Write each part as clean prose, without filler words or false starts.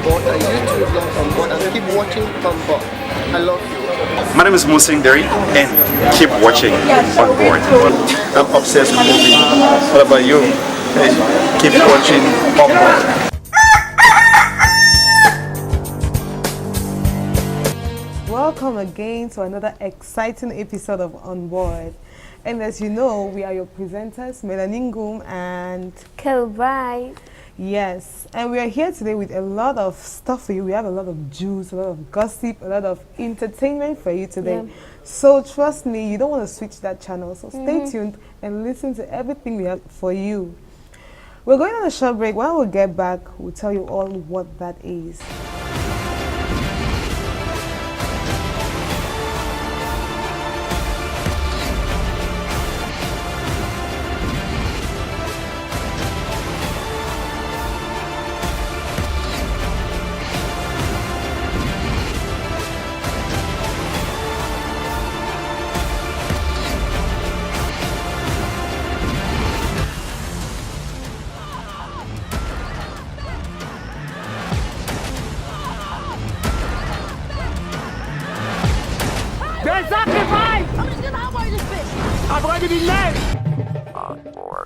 board, and you too belong on board, and keep watching on board. I love you. My name is Musing Derry, and keep watching on board. I'm obsessed with movies. What about you? Hey, keep watching on board. Welcome again to another exciting episode of On Board. And as you know, we are your presenters, Melanin and Kelvai. Yes, and we are here today with a lot of stuff for you. We have a lot of juice, a lot of gossip, a lot of entertainment for you today. Yeah. So trust me, you don't want to switch that channel. So stay tuned and listen to everything we have for you. We're going on a short break. When we get back, we'll tell you all what that is.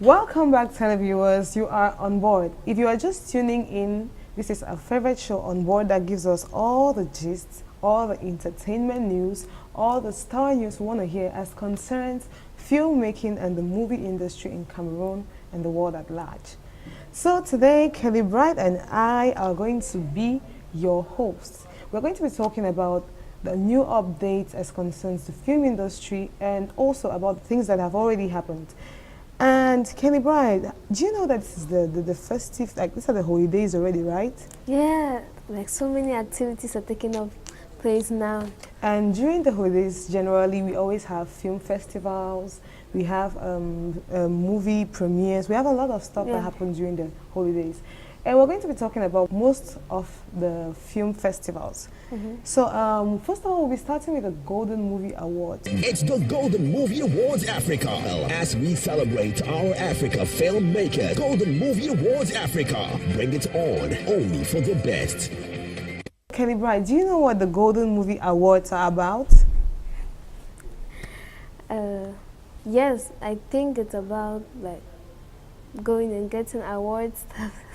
Welcome back, televiewers. You are on board. If you are just tuning in, this is our favorite show on board that gives us all the gists, all the entertainment news, all the star news we want to hear as concerns filmmaking and the movie industry in Cameroon and the world at large. So today, Kelly Bright and I are going to be your hosts. We're going to be talking about the new updates as concerns the film industry and also about things that have already happened. And Kelly Bride, do you know that this is the festive, like these are the holidays already, right? Yeah, like so many activities are taking up place now. And during the holidays, generally, we always have film festivals, we have movie premieres, we have a lot of stuff that happens during the holidays. And we're going to be talking about most of the film festivals. So first of all, we'll be starting with the Golden Movie Awards. It's the Golden Movie Awards Africa. As we celebrate our Africa filmmakers, Golden Movie Awards Africa. Bring it on, only for the best. Kelly Bright, do you know what the Golden Movie Awards are about? Yes, I think it's about like going and getting awards.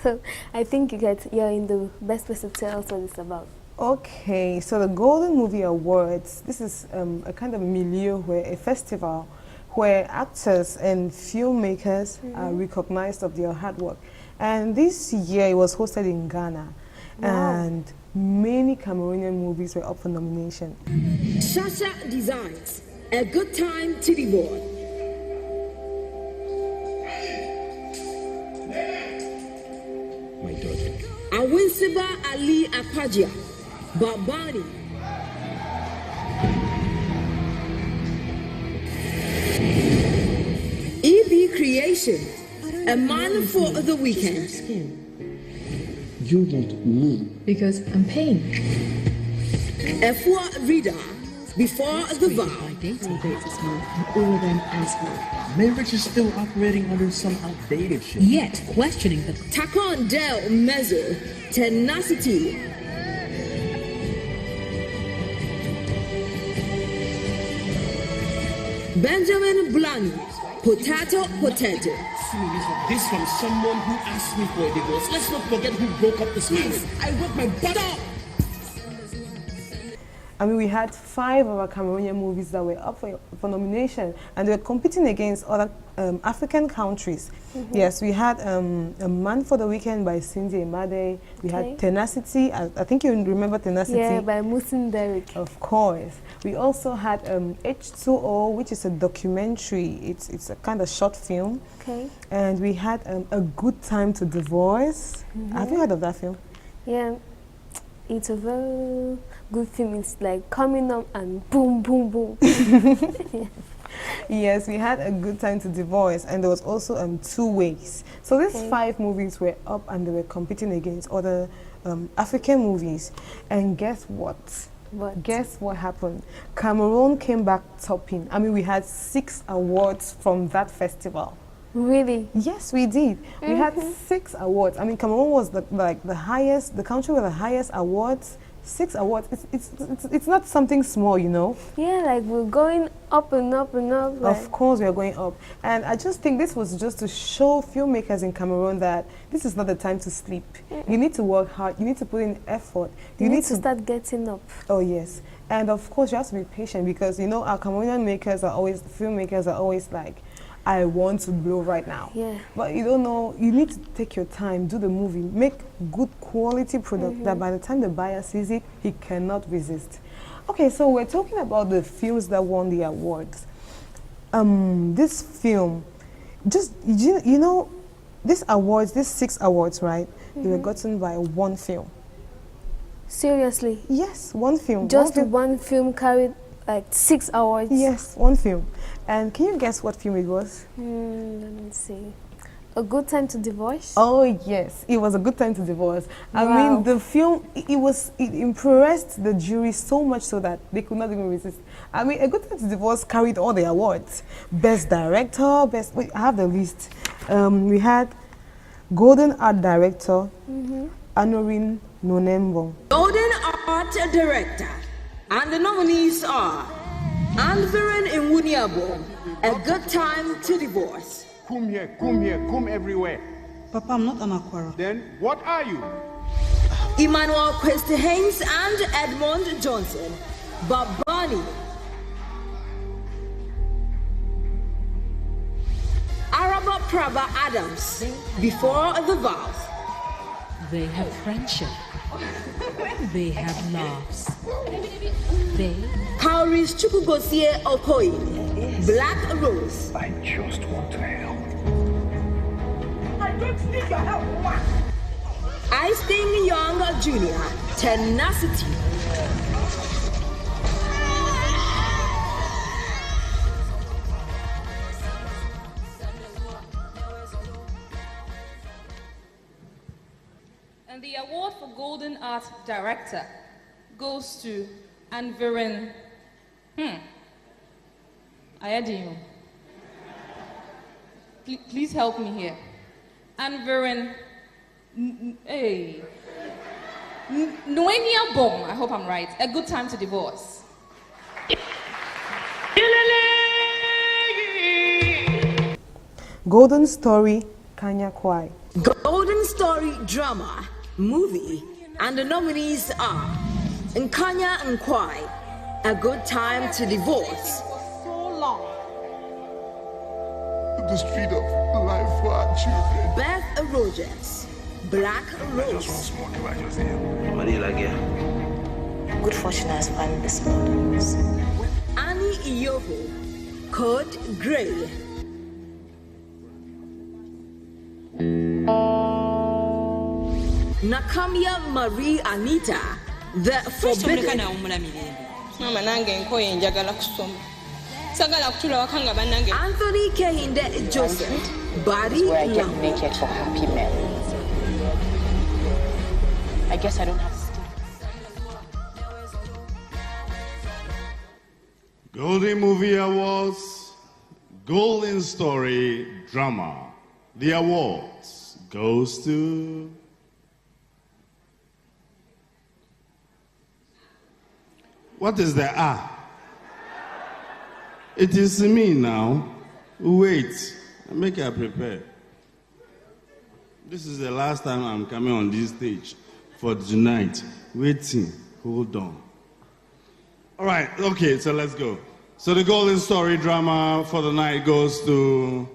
So I think you're in the best place to tell us what it's about. Okay, so the Golden Movie Awards, this is a kind of milieu where a festival where actors and filmmakers are recognized of their hard work. And this year it was hosted in Ghana. Wow. And many Cameroonian movies were up for nomination. Shasha Designs, a good time to be born. My daughter. Awinsiba Ali Akpajia, Babani. EB Creation, a man for the weekend. You want me because I'm paying. F1 Reader, before the vow. Dating rates this month, and all of them as well. Marriage is still operating under some outdated shit. Yet questioning the Takon Del Mezzo, Tenacity. Benjamin Blani, Potato. This from someone who asked me for a divorce. Let's not forget who broke up this marriage. I worked my butt off. I mean, we had 5 of our Cameroonian movies that were up for nomination, and they were competing against other African countries. Yes, we had A Man for the Weekend by Cindy Emade. We had Tenacity. I think you remember Tenacity. Yeah, by Musing Derrick. Of course. We also had H2O, which is a documentary. It's a kind of short film. Okay. And we had A Good Time to Divorce. Have you heard of that film? Yeah. It's a very good film. It's like coming up and boom, boom, boom. Yes, we had A Good Time to Divorce, and there was also Two Ways. So these 5 movies were up and they were competing against other African movies. And guess what? What? Guess what happened? Cameroon came back topping. I mean, we had 6 awards from that festival. Really? Yes, we did. We had 6 awards. I mean, Cameroon was the highest, the country with the highest awards. 6 awards. It's not something small, you know. Yeah, like we're going up and up and up. Like. Of course, we are going up. And I just think this was just to show filmmakers in Cameroon that this is not the time to sleep. You need to work hard. You need to put in effort. You need to start getting up. Oh, yes. And of course, you have to be patient because, you know, our Cameroonian filmmakers are always like, I want to blow right now. Yeah. But you don't know, you need to take your time, do the movie, make good quality product that by the time the buyer sees it, he cannot resist. Okay, so we're talking about the films that won the awards. This film, just, you know, these 6 awards, right? They were gotten by one film. Seriously? Yes, one film. Just one film carried like 6 awards? Yes, one film. And can you guess what film it was? Let me see. A Good Time to Divorce? Oh yes, it was A Good Time to Divorce. I mean, the film, it impressed the jury so much so that they could not even resist. I mean, A Good Time to Divorce carried all the awards. Best Director, wait, I have the list. We had Golden Art Director, ANURIN, NWUNEMBOM. Golden Art Director. And the nominees are NWUNEMBOM, A Good Time to Divorce. Come here, come everywhere. Papa, I'm not an Aquara. Then what are you? Emmanuel Quest Haynes and Edmond Johnson. Babani. Araba Praba Adams. Before the Vows. They have friendship. They have laughs. They... Kauris Chukwugozie Okoye. Black Rose. I just want to help. I don't need your help, Mama. I Sting Young Jr. Tenacity. And the award for Golden Art Director goes to ANURIN. Ayadino. Please help me here. ANURIN. Hey. NWUNEMBOM. I hope I'm right. A Good Time to Divorce. Golden Story, NKANYA. Golden Story Drama, Movie, and the nominees are NKANYA, A Good Time to Divorce. So long. The street of life for our children. Beth Rogers, Black Rose. Good fortune has found this models. Annie Iyoho, Code Grey. Nakamia Marie Anita, The Forbidden. Anthony Kehinde Joseph, Body Where I get naked for happy marriage. I guess I don't have to stay. Golden Movie Awards, Golden Story Drama. The awards goes to... What is the It is me now. Wait, make her prepare. This is the last time I'm coming on this stage for tonight. Waiting, hold on. All right, okay, so let's go. So the Golden Story Drama for the night goes to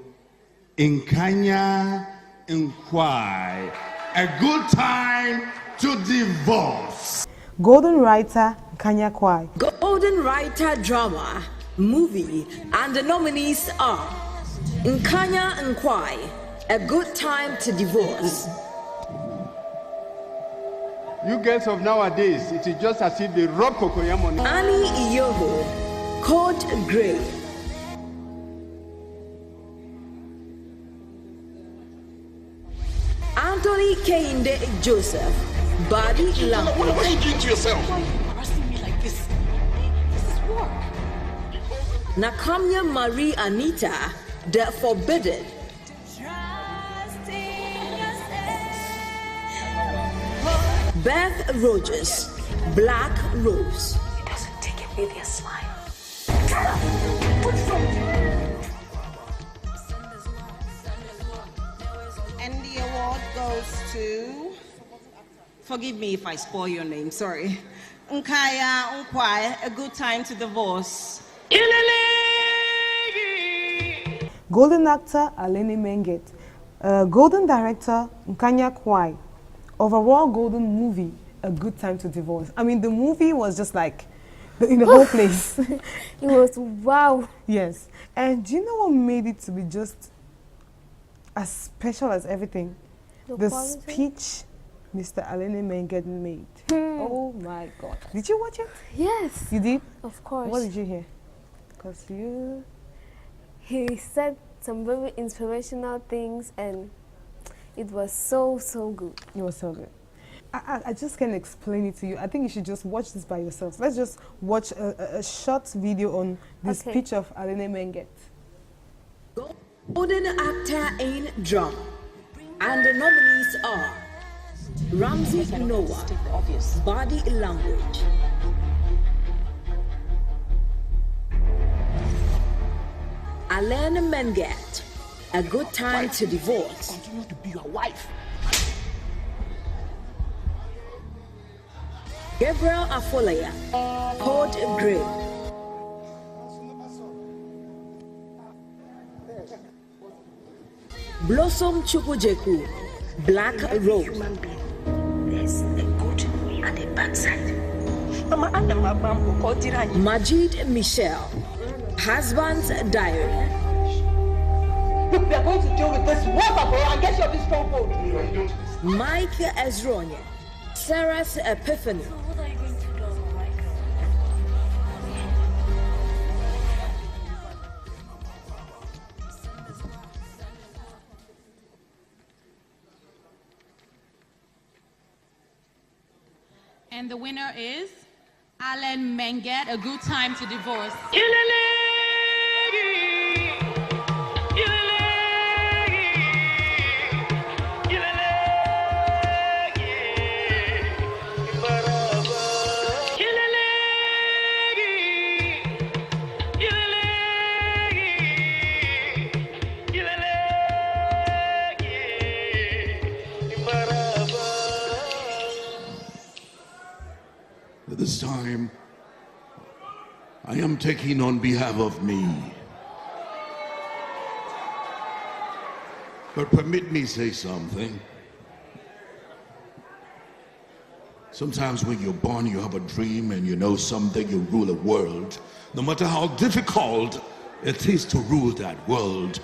NKANYA, A Good Time to Divorce. Golden Writer, NKANYA. Golden Writer Drama, Movie, and the nominees are NKANYA, A Good Time to Divorce. You girls of nowadays, it is just as if they rob cocoyam on Annie Iyoho, Code Grey. Anthony Kehinde Joseph, Body Language. What are you doing to yourself? Why are you harassing me like this? This is work. Nakamia Marie Anita, The Forbidden. Beth Rogers, Black Rose. It doesn't take away their smile. And the award goes to, forgive me if I spoil your name, sorry. NKANYA, A Good Time to Divorce. Golden actor ALENNE MENGET, golden director NKANYA. Overall golden movie, A Good Time to Divorce. I mean, the movie was just like in the whole place. It was wow. Yes. And do you know what made it to be just as special as everything? The speech Mr. ALENNE MENGET made. Oh my God. Did you watch it? Yes. You did? Of course. What did you hear? Because he said some very inspirational things and it was so good. It was so good. I just can't explain it to you. I think you should just watch this by yourselves. Let's just watch a short video on the speech of ALENNE MENGET. Golden Actor in Drama. And the nominees are Ramsey Noah, Body Language. ALENNE MENGET, A Good Time to Divorce. Continue to be your wife. Gabriel Afolaya, Code Grey. Blossom Chukwujeku, Black Rose. There's a good and a bad side. Majid Michelle, Husband's Diary. Look, we are going to deal with this once and for all and get you off this stronghold. Mike Ezronia, Sarah's Epiphany. And the winner is ALENNE MENGET, A Good Time to Divorce. This time, I am taking on behalf of me. But permit me say something. Sometimes when you're born, you have a dream and you know someday you rule a world. No matter how difficult it is to rule that world.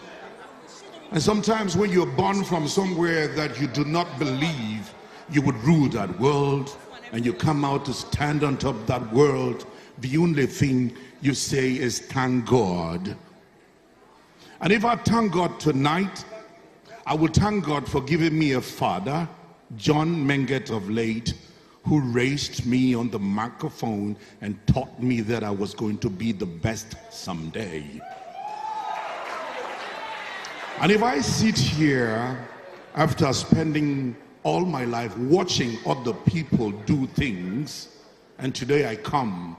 And sometimes when you're born from somewhere that you do not believe you would rule that world, and you come out to stand on top of that world, the only thing you say is thank God. And if I thank God tonight, I will thank God for giving me a father, John Menget of late, who raised me on the microphone and taught me that I was going to be the best someday. And if I sit here after spending all my life watching other people do things, and today I come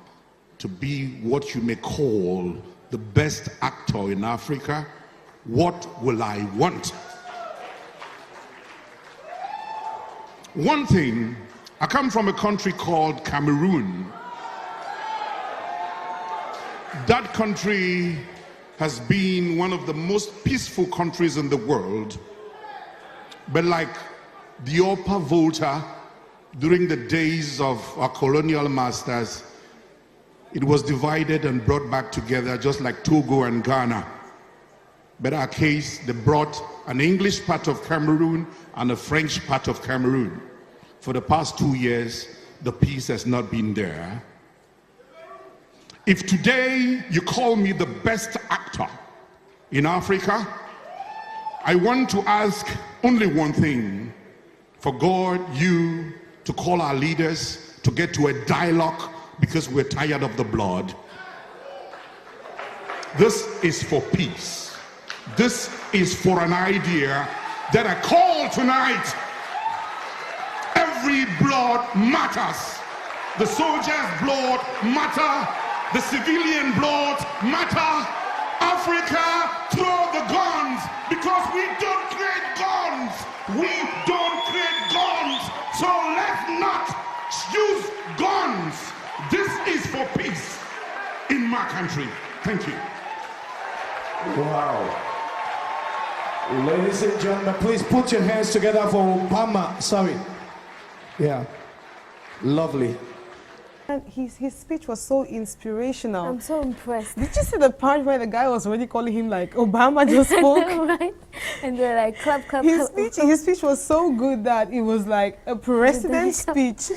to be what you may call the best actor in Africa, what will I want? One thing, I come from a country called Cameroon. That country has been one of the most peaceful countries in the world, but like the Upper Volta during the days of our colonial masters, it was divided and brought back together just like Togo and Ghana. But our case, they brought an English part of Cameroon and a French part of Cameroon. For the past 2 years, the peace has not been there. If today you call me the best actor in Africa, I want to ask only one thing. For God, you to call our leaders to get to a dialogue because we're tired of the blood. This is for peace. This is for an idea that I call tonight. every blood matters. The soldiers' blood matter. The civilian blood matter. Africa, throw the guns, because we don't create guns. We don't create guns. So let's not use guns. This is for peace in my country. Thank you. Wow. Ladies and gentlemen, please put your hands together for Obama. Sorry. Yeah. Lovely. And his speech was so inspirational. I'm so impressed. Did you see the part where the guy was already calling him like Obama just spoke? Right? And they're like clap, clap, his clap. His speech was so good that it was like a president's speech.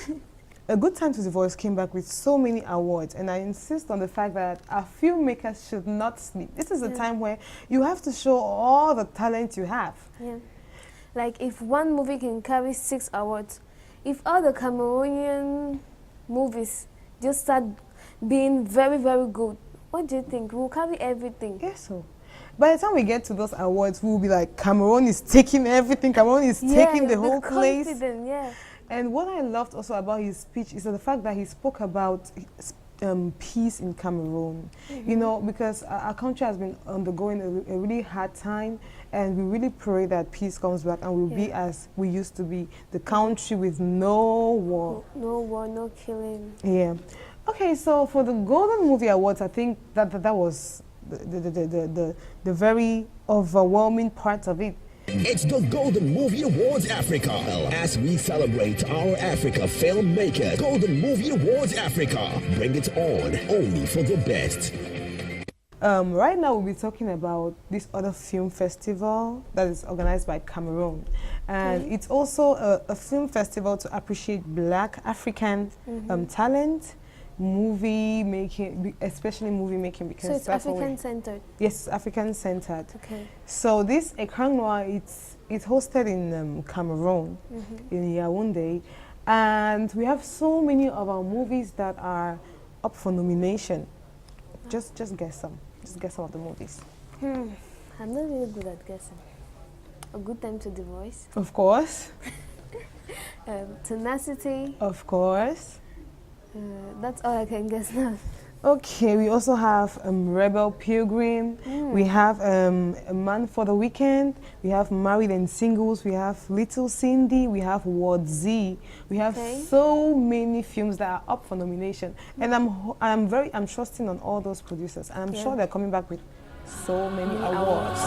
A Good Time to Divorce came back with so many awards, and I insist on the fact that our filmmakers should not sleep. This is a time where you have to show all the talent you have. Yeah. Like if one movie can carry 6 awards, if all the Cameroonian movies just start being very, very good, what do you think? We'll carry everything. Yes, so. By the time we get to those awards, we'll be like, Cameroon is taking everything. Cameroon is taking the whole place. Yeah. And what I loved also about his speech is the fact that he spoke about peace in Cameroon. You know, because our country has been undergoing a really hard time, and we really pray that peace comes back and we'll be as we used to be, the country with no war. No war, no killing. Yeah. Okay, so for the Golden Movie Awards, I think that was the very overwhelming part of it. It's the Golden Movie Awards Africa as we celebrate our Africa filmmakers. Golden Movie Awards Africa. Bring it on, only for the best. Right now we'll be talking about this other film festival that is organized by Cameroon. And it's also a film festival to appreciate Black African talent, movie making, especially movie making, because so it's African-centered. Yes, African-centered. Okay. So this ECRANS NOIRS, it's hosted in Cameroon, in Yaoundé, and we have so many of our movies that are up for nomination. Just guess some. Just guess some of the movies. I'm not really good at guessing. A Good Time to Divorce. Of course. Tenacity. Of course. That's all I can guess now. Okay, we also have Rebel Pilgrim. We have A Man for the Weekend. We have Married and Singles. We have Little Cindy. We have Ward Z. We have so many films that are up for nomination, and I'm trusting on all those producers, and I'm sure they're coming back with so many awards.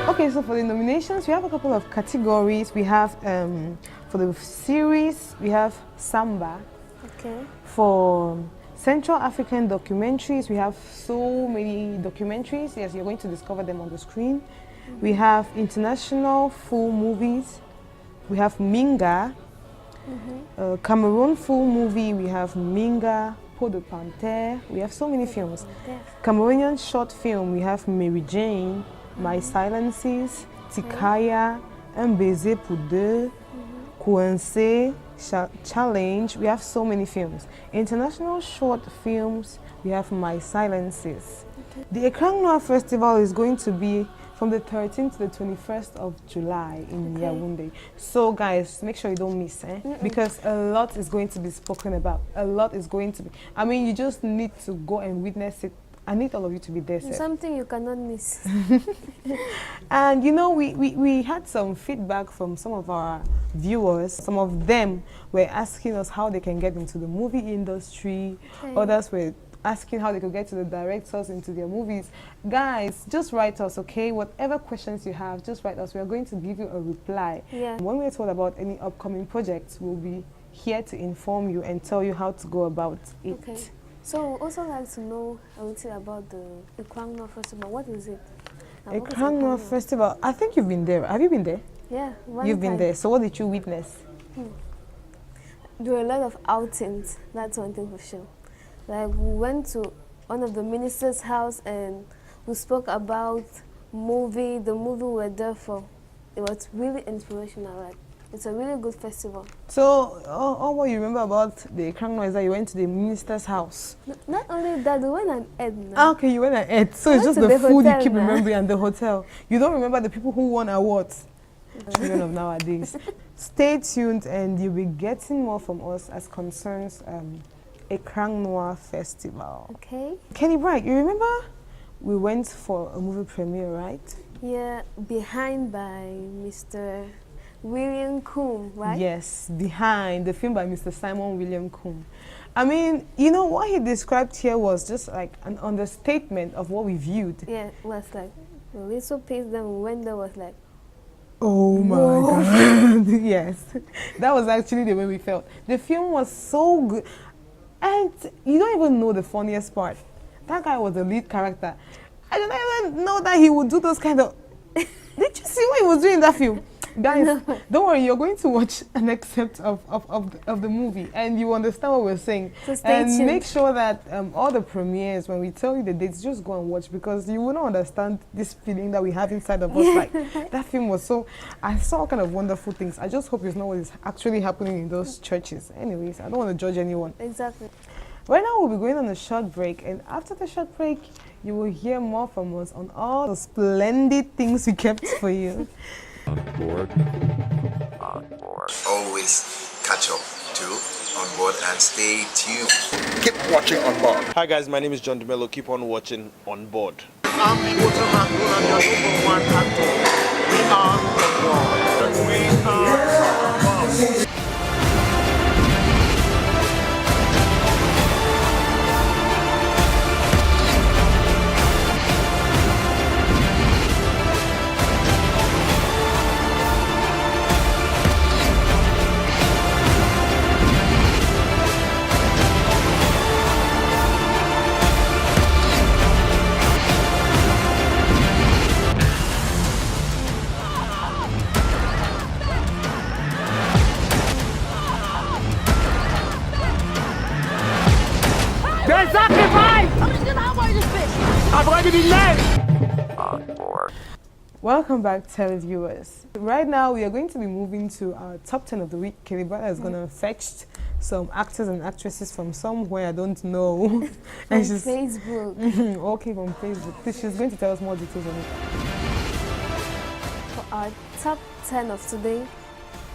Okay, so for the nominations, we have a couple of categories. We have for the series, we have Samba. Okay. For Central African documentaries, we have so many documentaries. Yes, you're going to discover them on the screen. We have international full movies. We have Minga. Cameroon full movie, we have Minga, Peau de Panthère. We have so many films. Cameroonian short film, we have Mary Jane, My Silences, Tikaya, Un Baiser pour Deux, Coincé, Challenge. We have so many films. International short films, we have My Silences. The ECRANS NOIRS Festival is going to be from the 13th to the 21st of July in Yaoundé. So guys, make sure you don't miss, because a lot is going to be spoken about. A lot is going to be, I mean, you just need to go and witness it. I need all of you to be there. Something you cannot miss. And you know, we had some feedback from some of our viewers. Some of them were asking us how they can get into the movie industry. Others were asking how they could get to the directors into their movies. Guys, just write us, okay? Whatever questions you have, just write us. We are going to give you a reply. When we're told about any upcoming projects, we'll be here to inform you and tell you how to go about it. So we also like to know a little about the ECRANS NOIRS Festival. What is it? ECRANS NOIRS Festival. I think you've been there. Have you been there? Yeah. You've been there. So what did you witness? There were a lot of outings. That's one thing for sure. Like we went to one of the minister's house and we spoke about the movie we were there for. It was really inspirational. Like, it's a really good festival. So, all what you remember about the ECRANS NOIRS is that you went to the minister's house? Not only that, we went and ate. Okay, you went and ate. So it's just the food you keep remembering and the hotel. You don't remember the people who won awards? Children of nowadays. Stay tuned and you'll be getting more from us as concerns ECRANS Noir Festival. Okay. Kenny Bright, you remember we went for a movie premiere, right? Yeah, Behind by Mr. William Coombe, right? Yes, Behind, the film by Mr. Simon William Coombe. I mean, you know, what he described here was just like an understatement of what we viewed. Yeah, it was like a little piece, then when there was like, oh my God. Yes, that was actually the way we felt. The film was so good. And you don't even know the funniest part. That guy was the lead character. I don't even know that he would do those kind of... Did you see what he was doing in that film? Guys, don't worry, you're going to watch an excerpt of the movie and you understand what we're saying. So stay and tuned. Make sure that all the premieres, when we tell you the dates, just go and watch, because you will not understand this feeling that we have inside of us. Like, that film was so... I saw all kind of wonderful things. I just hope it's not what is actually happening in those churches. Anyways, I don't want to judge anyone. Exactly. Right now, we'll be going on a short break, and after the short break, you will hear more from us on all the splendid things we kept for you. On board. Always catch up to On Board and stay tuned. Keep watching On Board. Hi guys, my name is John DeMello. Keep on watching On Board. I'm the Waterman, your #1 actor. We are On Board. We are On Board. There's sacrifice! I've already been led! Welcome back, televiewers. Right now, we are going to be moving to our top 10 of the week. Kelly Brother is going to fetch some actors and actresses from somewhere I don't know. And she's Facebook. Okay, from Facebook. She's going to tell us more details on it. For our top 10 of today,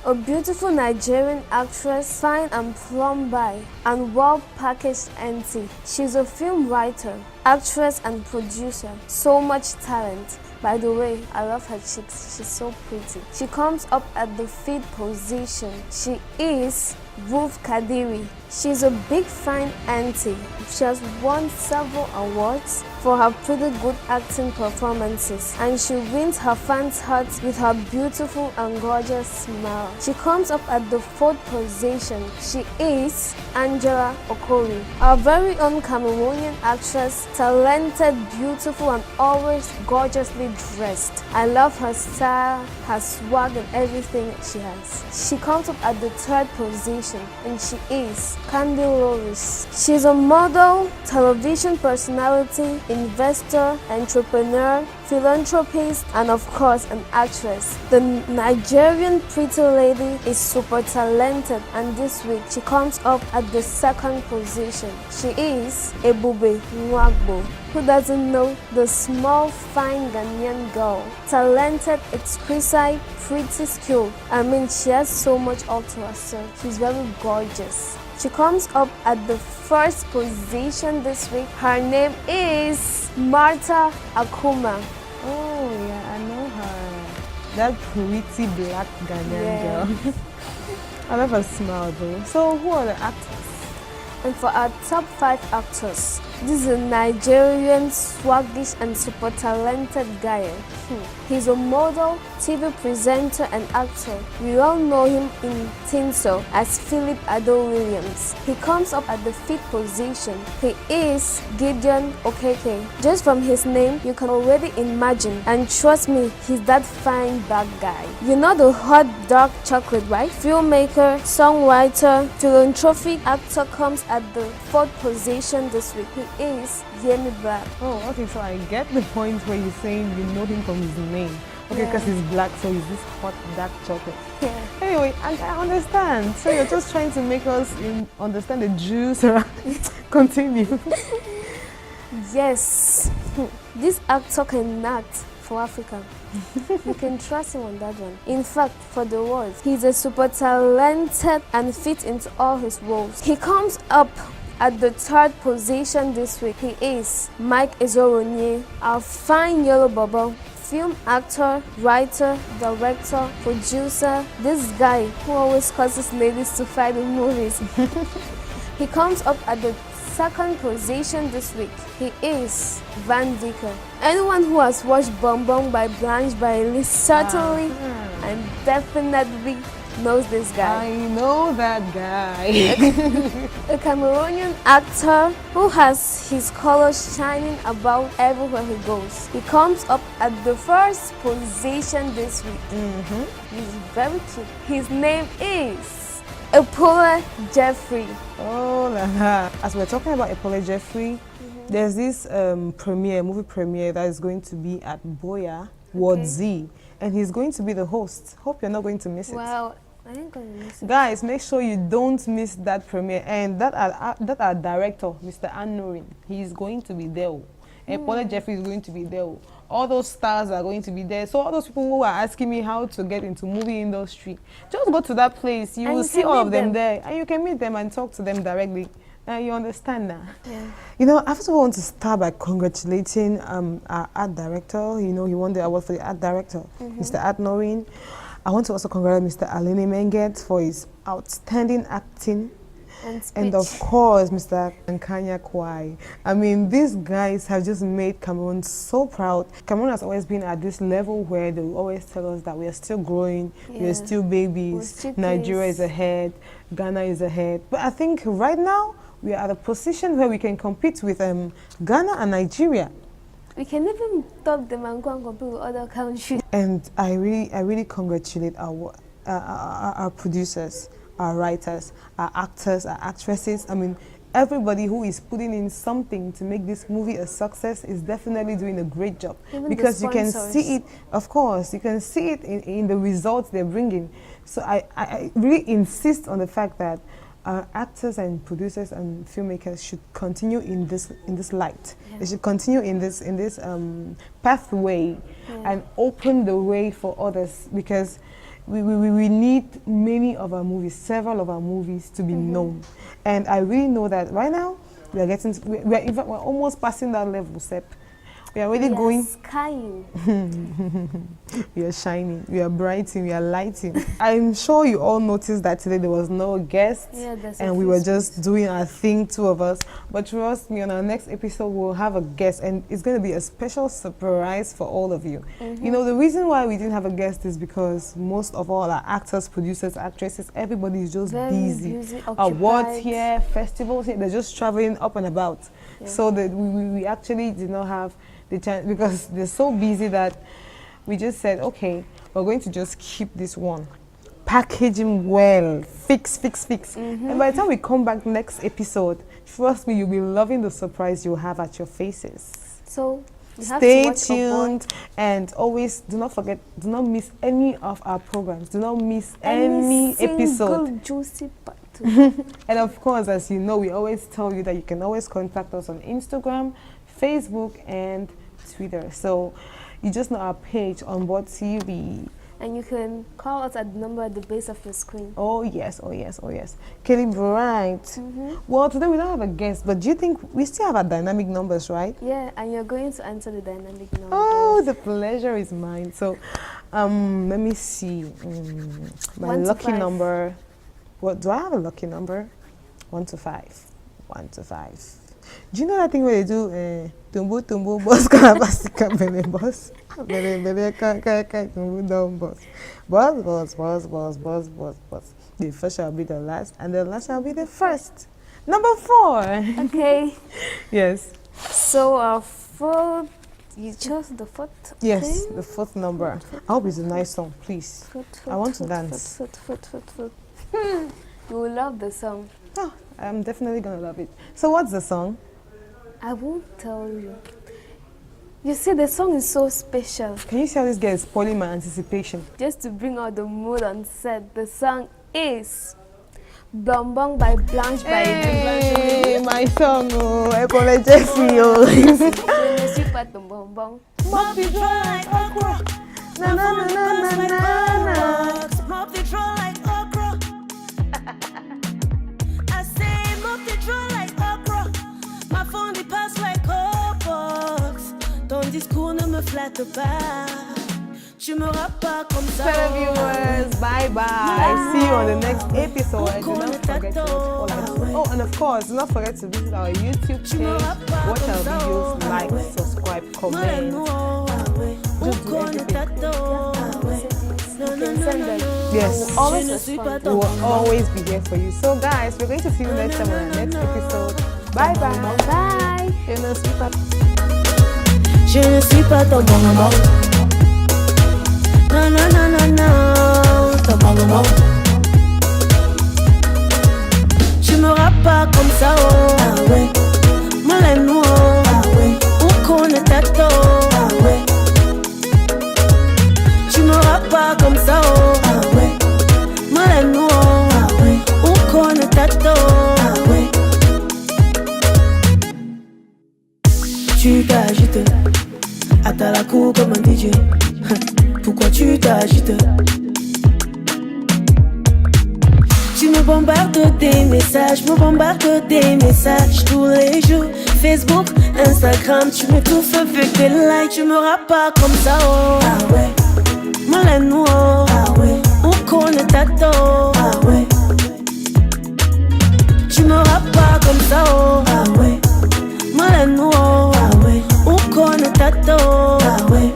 a beautiful Nigerian actress, fine and plumb by, and well-packaged auntie. She's a film writer, actress and producer. So much talent. By the way, I love her cheeks. She's so pretty. She comes up at the 5th position. She is Ruth Kadiri. She's a big fine auntie. She has won several awards for her pretty good acting performances, and she wins her fans' hearts with her beautiful and gorgeous smile. She comes up at the 4th position. She is Angela Okori, our very own Cameroonian actress, talented, beautiful, and always gorgeously dressed. I love her style, her swag, and everything she has. She comes up at the 3rd position, and she is Candy Loris. She's a model, television personality, investor, entrepreneur, philanthropist, and of course an actress. The Nigerian pretty lady is super talented, and this week she comes up at the 2nd position. She is Ebube Nwagbo. Who doesn't know the small, fine Ghanaian girl? Talented, exquisite, pretty, skilled. I mean, she has so much all to herself. She's very gorgeous. She comes up at the 1st position this week. Her name is Martha Akuma. Oh, yeah, I know her. That pretty black Ghanaian girl. I love her smile though. So, who are the actors? And for our top 5 actors, this is a Nigerian, swaggish and super talented guy. He's a model, TV presenter and actor. We all know him in Tinsel as Philip Ado Williams. He comes up at the 5th position. He is Gideon Okeke. Just from his name, you can already imagine. And trust me, he's that fine black guy. You know the hot dark chocolate, right? Filmmaker, songwriter, philanthropic actor comes at the 4th position this week. He is Yemi Black. Oh, okay, so I get the point where you're saying you know him from his name. Okay, because he's black, so he's this hot dark chocolate. Yeah. Anyway, I understand. So you're just trying to make us understand the juice around. Continue. Yes. This actor can act for Africa. You can trust him on that one. In fact, for the words, he's a super talented and fit into all his roles. He comes up at the 3rd position this week. He is Mike Ezoronye, our fine yellow bubble, film actor, writer, director, producer. This guy who always causes ladies to fight in movies. He comes up at the 2nd position this week. He is Van Dicker. Anyone who has watched Bom Bom by Blanche by Elise certainly and definitely knows this guy. I know that guy. A Cameroonian actor who has his colors shining about everywhere he goes. He comes up at the 1st position this week. He's very cute. His name is Epole Jeffrey. Oh la la. As we're talking about Epole Jeffrey, there's this movie premiere that is going to be at Boya Ward Z, and he's going to be the host. Hope you're not going to miss it. Well, I ain't gonna miss it. Guys, make sure you don't miss that premiere. And that our director, Mr. ANURIN, he's going to be there. Epole Jeffrey is going to be there. All those stars are going to be there. So all those people who are asking me how to get into movie industry, just go to that place. You will see all of them there, and you can meet them and talk to them directly. You understand now? Yeah. You know, I first of all want to start by congratulating our art director. You know, he won the award for the art director, Mr. ANURIN. I want to also congratulate Mr. ALENNE MENGET for his outstanding acting. And of course, Mr. NKANYA. I mean, these guys have just made Cameroon so proud. Cameroon has always been at this level where they will always tell us that we are still growing, we are still babies, Nigeria is ahead, Ghana is ahead. But I think right now, we are at a position where we can compete with Ghana and Nigeria. We can even top them and go and compete with other countries. And I really congratulate our producers, our writers, our actors, our actresses. I mean, everybody who is putting in something to make this movie a success is definitely doing a great job. Even because you can see it, of course, you can see it in the results they're bringing. So I really insist on the fact that our actors and producers and filmmakers should continue in this light. They should continue in this pathway and open the way for others, because we need many of our movies, several of our movies to be known. And I really know that right now we are getting, we're almost passing that level, Sep. We are really going. Skying. We are shining, we are brighting, we are lighting. I'm sure you all noticed that today there was no guest, and we were just doing our thing, two of us. But trust me, on our next episode we'll have a guest, and it's going to be a special surprise for all of you. You know, the reason why we didn't have a guest is because most of all our actors, producers, actresses, everybody is just busy. Awards here, festivals here, they're just traveling up and about. So that we actually did not have the chance, because they're so busy that we just said, okay, we're going to just keep this one, package him well, fix. And by the time we come back next episode, trust me, you'll be loving the surprise you'll have at your faces. So stay tuned, and always do not forget, do not miss any of our programs, do not miss any episode. Juicy part. And of course, as you know, we always tell you that you can always contact us on Instagram, Facebook, and Twitter. So you just know our page, On Board TV. And you can call us at the number at the base of your screen. Oh yes. Kelly Bright. Well, today we don't have a guest, but do you think we still have our dynamic numbers, right? Yeah, and you're going to answer the dynamic numbers. Oh, the pleasure is mine. So let me see. My lucky number. What do I have a lucky number? 1 to 5. 1 to 5. Do you know that thing where they do tumbu tumbu boss karabasika bele boss bele tumbu down boss. The first shall be the last, and the last shall be the first. Number 4. Okay. Yes. So our fourth, you chose the 4th. Yes, the 4th number. I hope it's a nice song, please. I want to dance. You will love the song. Oh, I'm definitely gonna love it. So what's the song? I won't tell you. You see, the song is so special. Can you see how this girl is spoiling my anticipation? Just to bring out the mood on set, the song is Bom Bom by Blanche by Hey, my song, oh, I apologize for you. Je ne suis pas ton bonbon. Must be dry, aqua. Na na na na na na. Mop the draw like okra. I say mop the draw like okra. Ma phone il passe like box. Ton discours ne me flatte pas. Tu me rappes pas comme ça. Viewers, bye bye. See you on the next episode. And do not forget to watch all our videos. Oh, and of course, do not forget to visit our YouTube page, watch our videos, like, subscribe, comment. Just do everything. Yes, we will always be here for you. So guys, we're going to see you next time on our next episode. Bye bye. Bye. Je ne suis pas ton maman. Non, non, non, non, non, ton maman. Tu me rappes pas comme ça, oh. Ah ouais. Moi l'aime, oh. Ah ouais. On connaît ta tête, ah ouais. Tu me rappes pas comme ça, oh. Ah ouais. Moi l'aime, oh. Ah ouais. On connaît ta tête, ah ouais. Tu t'agites, attends la cour comme un DJ. Pourquoi tu t'agites? Tu me bombardes des messages, tous les jours. Facebook, Instagram, tu m'étouffes avec des likes. Tu me rappes pas comme ça, oh. Ah ouais. Moi l'aime, oh. Ah ouais. On connaît ta tête, ah ouais. Tu me rappes pas comme ça, oh. Ah ouais. Moi l'aime, oh. Ah ouais. On connaît ta tête, ah ouais.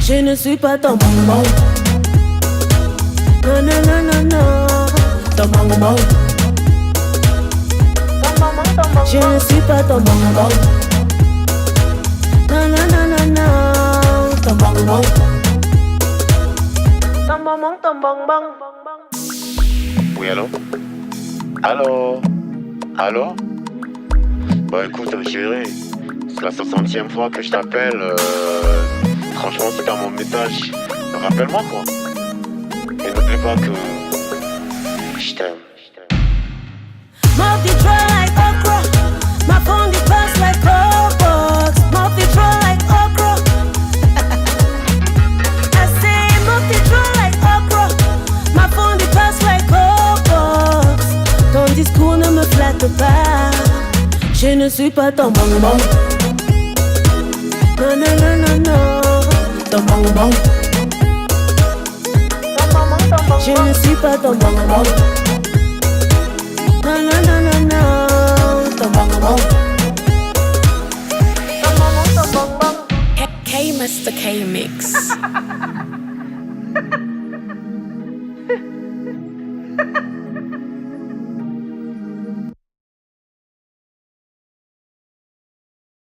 Je ne suis pas ton maman. Non, non, non, non, non. Ton maman. Je ne suis pas ton maman. Non, non, non, non, non. Ton maman. Ton maman, ton bonbon. Oui, allô? Allô? Allô? Bah écoute, chérie, c'est la 60e fois que je t'appelle. Franchement, c'est dans mon message. Rappelle-moi quoi. Et n'oublie pas que je t'aime. Mop the draw like okra. My phone the pass like box. Mop the draw like okra. I say mop the draw like okra. My phone the pass like box. Ton discours ne me flatte pas. Je ne suis pas ton maman. Non, non, non, non, non. Ton maman. Je ne suis pas ton maman. Non, non, non, non, non. Ton maman. K Mr. K Mix.